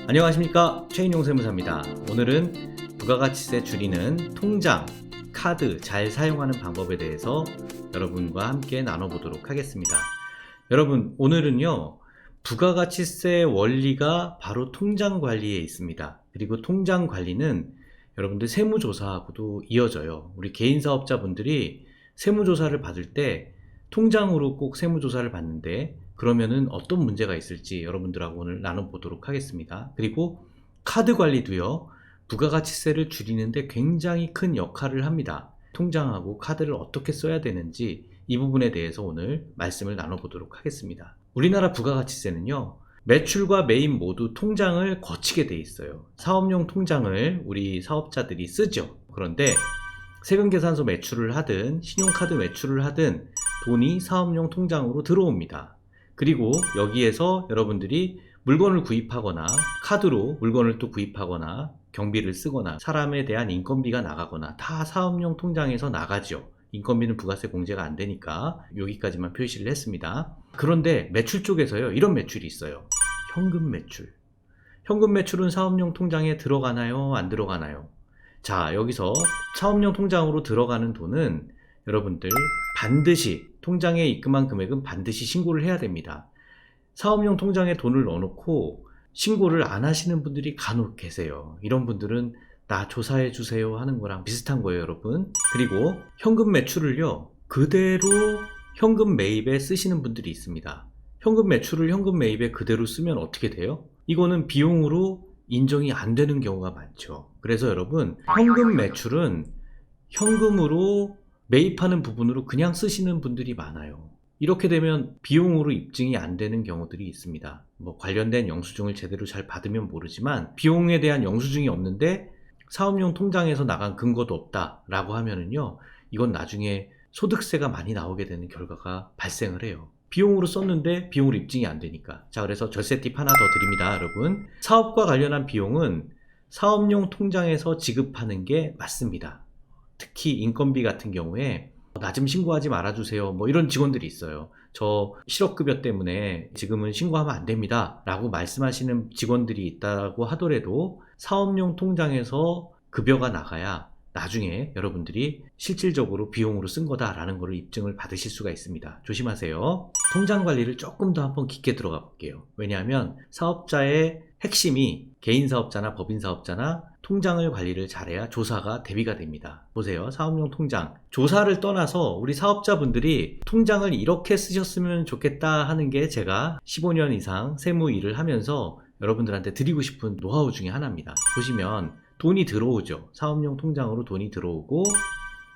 안녕하십니까, 최인용 세무사입니다. 오늘은 부가가치세 줄이는 통장, 카드 잘 사용하는 방법에 대해서 여러분과 함께 나눠보도록 하겠습니다. 여러분, 오늘은요, 부가가치세 원리가 바로 통장 관리에 있습니다. 그리고 통장 관리는 여러분들 세무조사하고도 이어져요. 우리 개인 사업자분들이 세무조사를 받을 때 통장으로 꼭 세무조사를 받는데 그러면은 어떤 문제가 있을지 여러분들하고 오늘 나눠보도록 하겠습니다. 그리고 카드 관리도요, 부가가치세를 줄이는데 굉장히 큰 역할을 합니다. 통장하고 카드를 어떻게 써야 되는지 이 부분에 대해서 오늘 말씀을 나눠보도록 하겠습니다. 우리나라 부가가치세는요, 매출과 매입 모두 통장을 거치게 돼 있어요. 사업용 통장을 우리 사업자들이 쓰죠. 그런데 세금계산서 매출을 하든 신용카드 매출을 하든 돈이 사업용 통장으로 들어옵니다. 그리고 여기에서 여러분들이 물건을 구입하거나 카드로 물건을 또 구입하거나 경비를 쓰거나 사람에 대한 인건비가 나가거나 다 사업용 통장에서 나가죠. 인건비는 부가세 공제가 안 되니까 여기까지만 표시를 했습니다. 그런데 매출 쪽에서요, 이런 매출이 있어요. 현금 매출. 현금 매출은 사업용 통장에 들어가나요? 안 들어가나요? 자, 여기서 사업용 통장으로 들어가는 돈은 여러분들 반드시 통장에 입금한 금액은 반드시 신고를 해야 됩니다. 사업용 통장에 돈을 넣어놓고 신고를 안 하시는 분들이 간혹 계세요. 이런 분들은 나 조사해 주세요 하는 거랑 비슷한 거예요, 여러분. 그리고 현금 매출을요, 그대로 현금 매입에 쓰시는 분들이 있습니다. 현금 매출을 현금 매입에 그대로 쓰면 어떻게 돼요? 이거는 비용으로 인정이 안 되는 경우가 많죠. 그래서 여러분, 현금 매출은 현금으로 매입하는 부분으로 그냥 쓰시는 분들이 많아요. 이렇게 되면 비용으로 입증이 안 되는 경우들이 있습니다. 관련된 영수증을 제대로 잘 받으면 모르지만 비용에 대한 영수증이 없는데 사업용 통장에서 나간 근거도 없다라고 하면은요, 이건 나중에 소득세가 많이 나오게 되는 결과가 발생을 해요. 비용으로 썼는데 비용으로 입증이 안 되니까. 자, 그래서 절세 팁 하나 더 드립니다, 여러분. 사업과 관련한 비용은 사업용 통장에서 지급하는 게 맞습니다. 특히 인건비 같은 경우에 나 좀 신고하지 말아주세요, 이런 직원들이 있어요. 저 실업급여 때문에 지금은 신고하면 안 됩니다 라고 말씀하시는 직원들이 있다고 하더라도 사업용 통장에서 급여가 나가야 나중에 여러분들이 실질적으로 비용으로 쓴 거다라는 것을 입증을 받으실 수가 있습니다. 조심하세요. 통장 관리를 조금 더 한번 깊게 들어가 볼게요. 왜냐하면 사업자의 핵심이 개인 사업자나 법인 사업자나 통장을 관리를 잘해야 조사가 대비가 됩니다. 보세요. 사업용 통장. 조사를 떠나서 우리 사업자분들이 통장을 이렇게 쓰셨으면 좋겠다 하는 게 제가 15년 이상 세무 일을 하면서 여러분들한테 드리고 싶은 노하우 중에 하나입니다. 보시면 돈이 들어오죠. 사업용 통장으로 돈이 들어오고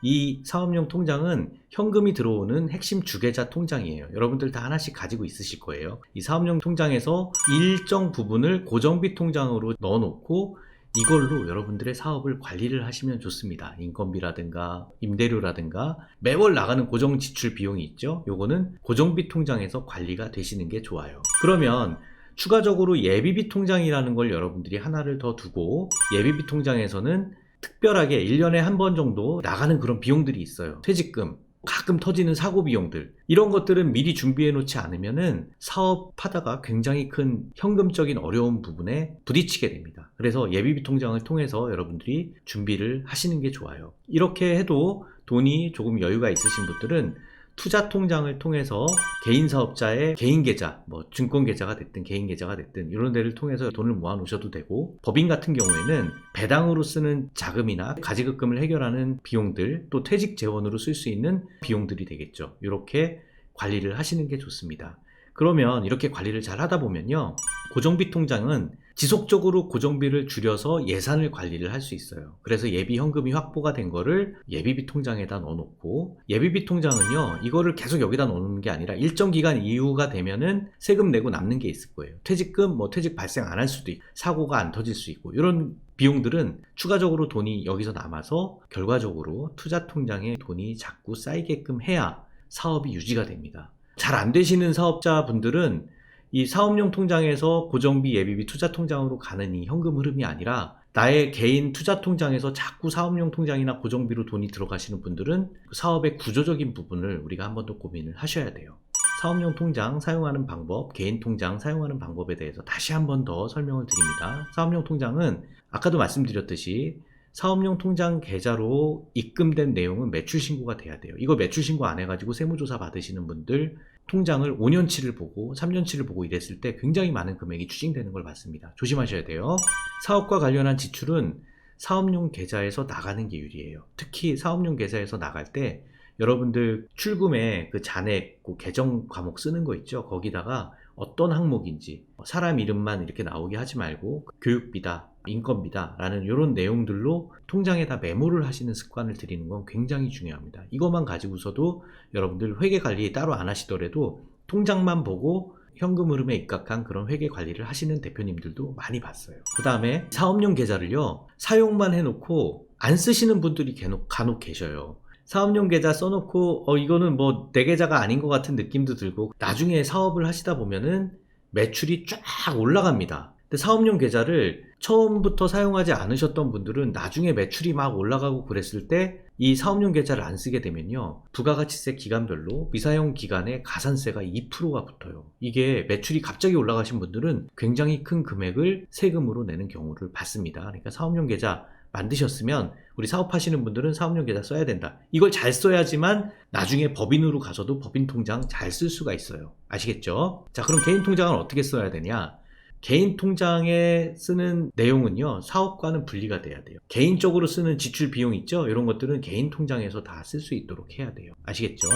이 사업용 통장은 현금이 들어오는 핵심 주계좌 통장이에요. 여러분들 다 하나씩 가지고 있으실 거예요. 이 사업용 통장에서 일정 부분을 고정비 통장으로 넣어놓고 이걸로 여러분들의 사업을 관리를 하시면 좋습니다. 인건비라든가 임대료라든가 매월 나가는 고정 지출 비용이 있죠. 요거는 고정비 통장에서 관리가 되시는 게 좋아요. 그러면 추가적으로 예비비 통장이라는 걸 여러분들이 하나를 더 두고, 예비비 통장에서는 특별하게 1년에 한 번 정도 나가는 그런 비용들이 있어요. 퇴직금, 가끔 터지는 사고 비용들, 이런 것들은 미리 준비해 놓지 않으면은 사업하다가 굉장히 큰 현금적인 어려운 부분에 부딪히게 됩니다. 그래서 예비비 통장을 통해서 여러분들이 준비를 하시는 게 좋아요. 이렇게 해도 돈이 조금 여유가 있으신 분들은 투자 통장을 통해서 개인 사업자의 개인 계좌, 증권 계좌가 됐든 개인 계좌가 됐든 이런 데를 통해서 돈을 모아 놓으셔도 되고, 법인 같은 경우에는 배당으로 쓰는 자금이나 가지급금을 해결하는 비용들, 또 퇴직 재원으로 쓸 수 있는 비용들이 되겠죠. 이렇게 관리를 하시는 게 좋습니다. 그러면 이렇게 관리를 잘 하다 보면요, 고정비 통장은 지속적으로 고정비를 줄여서 예산을 관리를 할 수 있어요. 그래서 예비 현금이 확보가 된 거를 예비비 통장에다 넣어놓고, 예비비 통장은요, 이거를 계속 여기다 넣는 게 아니라 일정 기간 이후가 되면은 세금 내고 남는 게 있을 거예요. 퇴직금, 퇴직 발생 안 할 수도 있고, 사고가 안 터질 수 있고, 이런 비용들은 추가적으로 돈이 여기서 남아서 결과적으로 투자 통장에 돈이 자꾸 쌓이게끔 해야 사업이 유지가 됩니다. 잘 안 되시는 사업자분들은 이 사업용 통장에서 고정비, 예비비, 투자 통장으로 가는 이 현금 흐름이 아니라 나의 개인 투자 통장에서 자꾸 사업용 통장이나 고정비로 돈이 들어가시는 분들은 사업의 구조적인 부분을 우리가 한 번 더 고민을 하셔야 돼요. 사업용 통장 사용하는 방법, 개인 통장 사용하는 방법에 대해서 다시 한 번 더 설명을 드립니다. 사업용 통장은 아까도 말씀드렸듯이 사업용 통장 계좌로 입금된 내용은 매출 신고가 돼야 돼요. 이거 매출 신고 안 해가지고 세무조사 받으시는 분들 통장을 5년치를 보고 3년치를 보고 이랬을 때 굉장히 많은 금액이 추징되는 걸 봤습니다. 조심하셔야 돼요. 사업과 관련한 지출은 사업용 계좌에서 나가는 게 유리해요. 특히 사업용 계좌에서 나갈 때 여러분들 출금에 그 잔액, 그 계정 과목 쓰는 거 있죠? 거기다가 어떤 항목인지 사람 이름만 이렇게 나오게 하지 말고 교육비다, 인건비다 라는 이런 내용들로 통장에다 메모를 하시는 습관을 들이는 건 굉장히 중요합니다. 이것만 가지고서도 여러분들 회계 관리 따로 안 하시더라도 통장만 보고 현금 흐름에 입각한 그런 회계 관리를 하시는 대표님들도 많이 봤어요. 그 다음에 사업용 계좌를요, 사용만 해놓고 안 쓰시는 분들이 간혹 계셔요. 사업용 계좌 써놓고 이거는 뭐 내 계좌가 아닌 것 같은 느낌도 들고 나중에 사업을 하시다 보면은 매출이 쫙 올라갑니다. 근데 사업용 계좌를 처음부터 사용하지 않으셨던 분들은 나중에 매출이 막 올라가고 그랬을 때 이 사업용 계좌를 안 쓰게 되면요, 부가가치세 기간별로 미사용 기간에 가산세가 2%가 붙어요. 이게 매출이 갑자기 올라가신 분들은 굉장히 큰 금액을 세금으로 내는 경우를 봤습니다. 그러니까 사업용 계좌 만드셨으면 우리 사업하시는 분들은 사업용 계좌 써야 된다. 이걸 잘 써야지만 나중에 법인으로 가서도 법인 통장 잘 쓸 수가 있어요. 아시겠죠? 자, 그럼 개인 통장은 어떻게 써야 되냐? 개인 통장에 쓰는 내용은요, 사업과는 분리가 돼야 돼요. 개인적으로 쓰는 지출 비용 있죠? 이런 것들은 개인 통장에서 다 쓸 수 있도록 해야 돼요. 아시겠죠?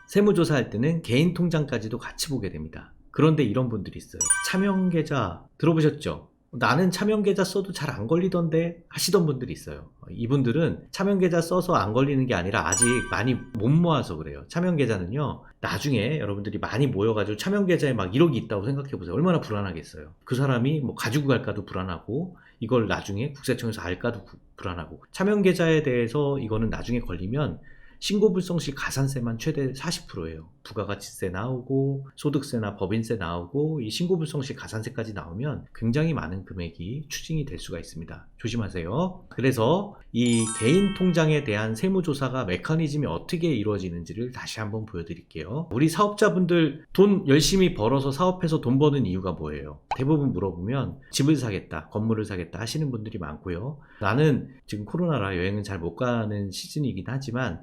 세무조사할 때는 개인 통장까지도 같이 보게 됩니다. 그런데 이런 분들이 있어요. 차명계좌 들어보셨죠? 나는 차명계좌 써도 잘 안 걸리던데 하시던 분들이 있어요. 이분들은 차명계좌 써서 안 걸리는 게 아니라 아직 많이 못 모아서 그래요. 차명계좌는요, 나중에 여러분들이 많이 모여가지고 차명계좌에 막 1억이 있다고 생각해보세요. 얼마나 불안하겠어요. 그 사람이 뭐 가지고 갈까도 불안하고 이걸 나중에 국세청에서 알까도 불안하고, 차명계좌에 대해서 이거는 나중에 걸리면 신고불성시 가산세만 최대 40%예요. 부가가치세 나오고 소득세나 법인세 나오고 이 신고불성시 가산세까지 나오면 굉장히 많은 금액이 추징이 될 수가 있습니다. 조심하세요. 그래서 이 개인 통장에 대한 세무조사가 메커니즘이 어떻게 이루어지는지를 다시 한번 보여드릴게요. 우리 사업자분들 돈 열심히 벌어서 사업해서 돈 버는 이유가 뭐예요? 대부분 물어보면 집을 사겠다, 건물을 사겠다 하시는 분들이 많고요. 나는 지금 코로나라 여행은 잘 못 가는 시즌이긴 하지만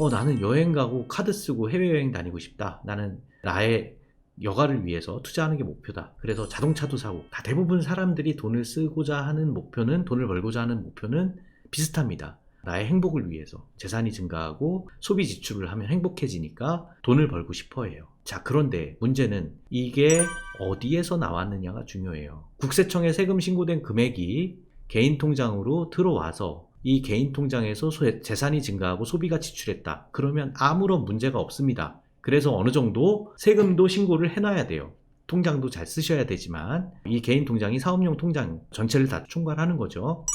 나는 여행 가고 카드 쓰고 해외여행 다니고 싶다. 나는 나의 여가를 위해서 투자하는 게 목표다. 그래서 자동차도 사고, 다 대부분 사람들이 돈을 쓰고자 하는 목표는, 돈을 벌고자 하는 목표는 비슷합니다. 나의 행복을 위해서 재산이 증가하고 소비 지출을 하면 행복해지니까 돈을 벌고 싶어 해요. 자, 그런데 문제는 이게 어디에서 나왔느냐가 중요해요. 국세청에 세금 신고된 금액이 개인 통장으로 들어와서 이 개인 통장에서 재산이 증가하고 소비가 지출했다. 그러면 아무런 문제가 없습니다. 그래서 어느 정도 세금도 신고를 해놔야 돼요. 통장도 잘 쓰셔야 되지만 이 개인 통장이 사업용 통장 전체를 다 총괄하는 거죠.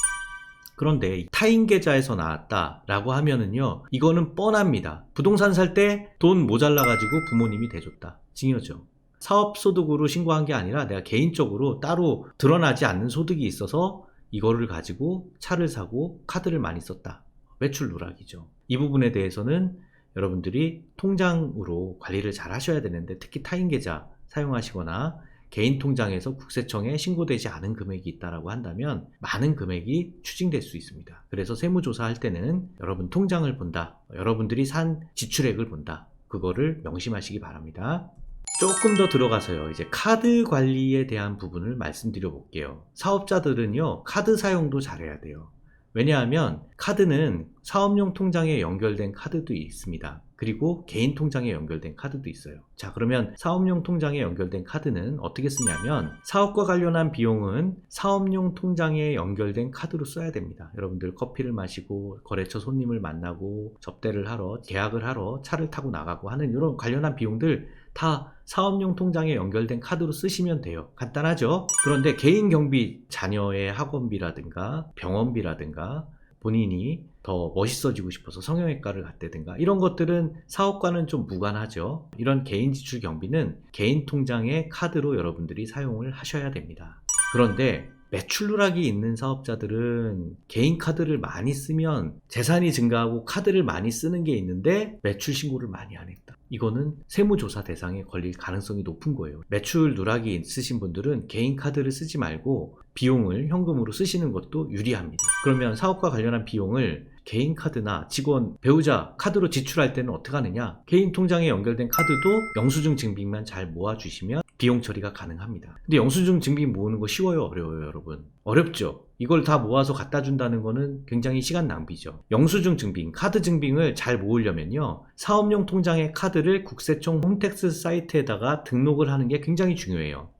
그런데 타인 계좌에서 나왔다라고 하면은요, 이거는 뻔합니다. 부동산 살 때 돈 모자라가지고 부모님이 대줬다. 징여죠. 사업소득으로 신고한 게 아니라 내가 개인적으로 따로 드러나지 않는 소득이 있어서 이거를 가지고 차를 사고 카드를 많이 썼다. 매출 누락이죠. 이 부분에 대해서는 여러분들이 통장으로 관리를 잘 하셔야 되는데, 특히 타인 계좌 사용하시거나 개인 통장에서 국세청에 신고되지 않은 금액이 있다라고 한다면 많은 금액이 추징될 수 있습니다. 그래서 세무조사할 때는 여러분 통장을 본다, 여러분들이 산 지출액을 본다. 그거를 명심하시기 바랍니다. 조금 더 들어가서요, 이제 카드 관리에 대한 부분을 말씀드려 볼게요. 사업자들은요, 카드 사용도 잘해야 돼요. 왜냐하면 카드는 사업용 통장에 연결된 카드도 있습니다. 그리고 개인 통장에 연결된 카드도 있어요. 자, 그러면 사업용 통장에 연결된 카드는 어떻게 쓰냐면, 사업과 관련한 비용은 사업용 통장에 연결된 카드로 써야 됩니다. 여러분들 커피를 마시고 거래처 손님을 만나고 접대를 하러, 계약을 하러 차를 타고 나가고 하는 이런 관련한 비용들 다 사업용 통장에 연결된 카드로 쓰시면 돼요. 간단하죠? 그런데 개인 경비, 자녀의 학원비라든가 병원비라든가 본인이 더 멋있어지고 싶어서 성형외과를 갔다든가 이런 것들은 사업과는 좀 무관하죠. 이런 개인 지출 경비는 개인 통장의 카드로 여러분들이 사용을 하셔야 됩니다. 그런데 매출 누락이 있는 사업자들은 개인 카드를 많이 쓰면 재산이 증가하고 카드를 많이 쓰는 게 있는데 매출 신고를 많이 안 했다. 이거는 세무조사 대상에 걸릴 가능성이 높은 거예요. 매출 누락이 있으신 분들은 개인 카드를 쓰지 말고 비용을 현금으로 쓰시는 것도 유리합니다. 그러면 사업과 관련한 비용을 개인 카드나 직원, 배우자 카드로 지출할 때는 어떻게 하느냐? 개인 통장에 연결된 카드도 영수증 증빙만 잘 모아주시면 비용 처리가 가능합니다. 근데 영수증 증빙 모으는 거 쉬워요, 어려워요, 여러분? 어렵죠? 이걸 다 모아서 갖다 준다는 거는 굉장히 시간 낭비죠. 영수증 증빙, 카드 증빙을 잘 모으려면요, 사업용 통장의 카드를 국세청 홈택스 사이트에다가 등록을 하는 게 굉장히 중요해요.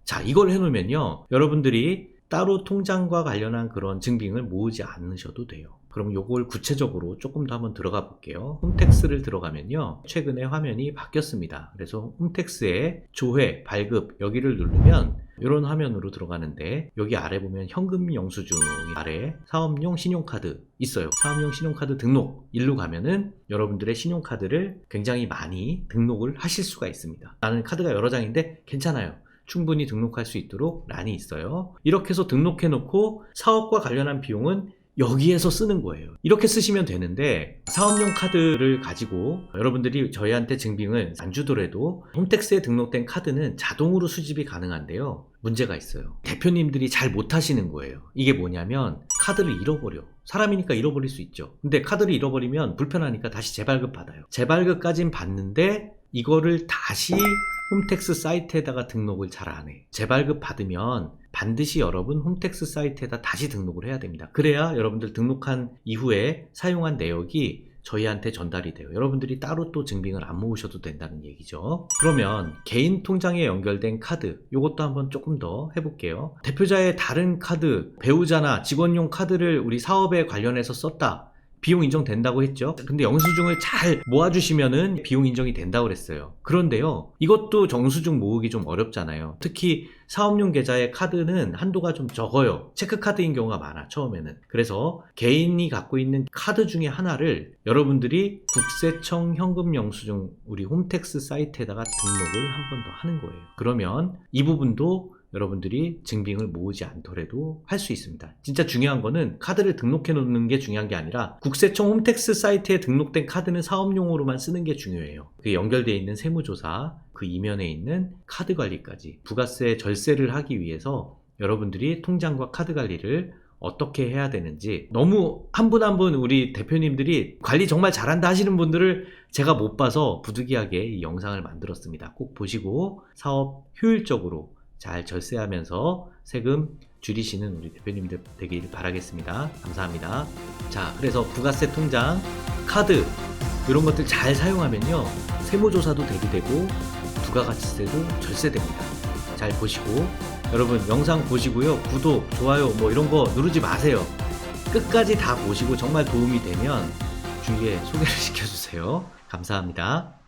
자, 이걸 해놓으면요, 여러분들이 따로 통장과 관련한 그런 증빙을 모으지 않으셔도 돼요. 그럼 요걸 구체적으로 조금 더 한번 들어가 볼게요. 홈택스를 들어가면요, 최근에 화면이 바뀌었습니다. 그래서 홈택스에 조회, 발급 여기를 누르면 이런 화면으로 들어가는데, 여기 아래 보면 현금 영수증 아래 사업용 신용카드 있어요. 사업용 신용카드 등록 일로 가면은 여러분들의 신용카드를 굉장히 많이 등록을 하실 수가 있습니다. 나는 카드가 여러 장인데 괜찮아요, 충분히 등록할 수 있도록 란이 있어요. 이렇게 해서 등록해 놓고 사업과 관련한 비용은 여기에서 쓰는 거예요. 이렇게 쓰시면 되는데, 사업용 카드를 가지고 여러분들이 저희한테 증빙을 안 주더라도 홈택스에 등록된 카드는 자동으로 수집이 가능한데요, 문제가 있어요. 대표님들이 잘 못하시는 거예요. 이게 뭐냐면 카드를 잃어버려. 사람이니까 잃어버릴 수 있죠. 근데 카드를 잃어버리면 불편하니까 다시 재발급 받아요. 재발급까진 받는데 이거를 다시 홈택스 사이트에다가 등록을 잘 안 해. 재발급 받으면 반드시 여러분 홈택스 사이트에다 다시 등록을 해야 됩니다. 그래야 여러분들 등록한 이후에 사용한 내역이 저희한테 전달이 돼요. 여러분들이 따로 또 증빙을 안 모으셔도 된다는 얘기죠. 그러면 개인 통장에 연결된 카드, 요것도 한번 조금 더 해볼게요. 대표자의 다른 카드, 배우자나 직원용 카드를 우리 사업에 관련해서 썼다, 비용 인정된다고 했죠. 근데 영수증을 잘 모아주시면은 비용 인정이 된다고 그랬어요. 그런데요, 이것도 영수증 모으기 좀 어렵잖아요. 특히 사업용 계좌의 카드는 한도가 좀 적어요. 체크카드인 경우가 많아, 처음에는. 그래서 개인이 갖고 있는 카드 중에 하나를 여러분들이 국세청 현금 영수증 우리 홈택스 사이트에다가 등록을 한 번 더 하는 거예요. 그러면 이 부분도 여러분들이 증빙을 모으지 않더라도 할 수 있습니다. 진짜 중요한 거는 카드를 등록해 놓는 게 중요한 게 아니라 국세청 홈택스 사이트에 등록된 카드는 사업용으로만 쓰는 게 중요해요. 그 연결되어 있는 세무조사, 그 이면에 있는 카드 관리까지, 부가세 절세를 하기 위해서 여러분들이 통장과 카드 관리를 어떻게 해야 되는지, 너무 한 분 한 분 우리 대표님들이 관리 정말 잘한다 하시는 분들을 제가 못 봐서 부득이하게 이 영상을 만들었습니다. 꼭 보시고 사업 효율적으로 잘 절세하면서 세금 줄이시는 우리 대표님들 되길 바라겠습니다. 감사합니다. 자, 그래서 부가세 통장, 카드 이런 것들 잘 사용하면요, 세무조사도 대비되고 부가가치세도 절세됩니다. 잘 보시고, 여러분 영상 보시고요, 구독, 좋아요 뭐 이런 거 누르지 마세요. 끝까지 다 보시고 정말 도움이 되면 주위에 소개를 시켜주세요. 감사합니다.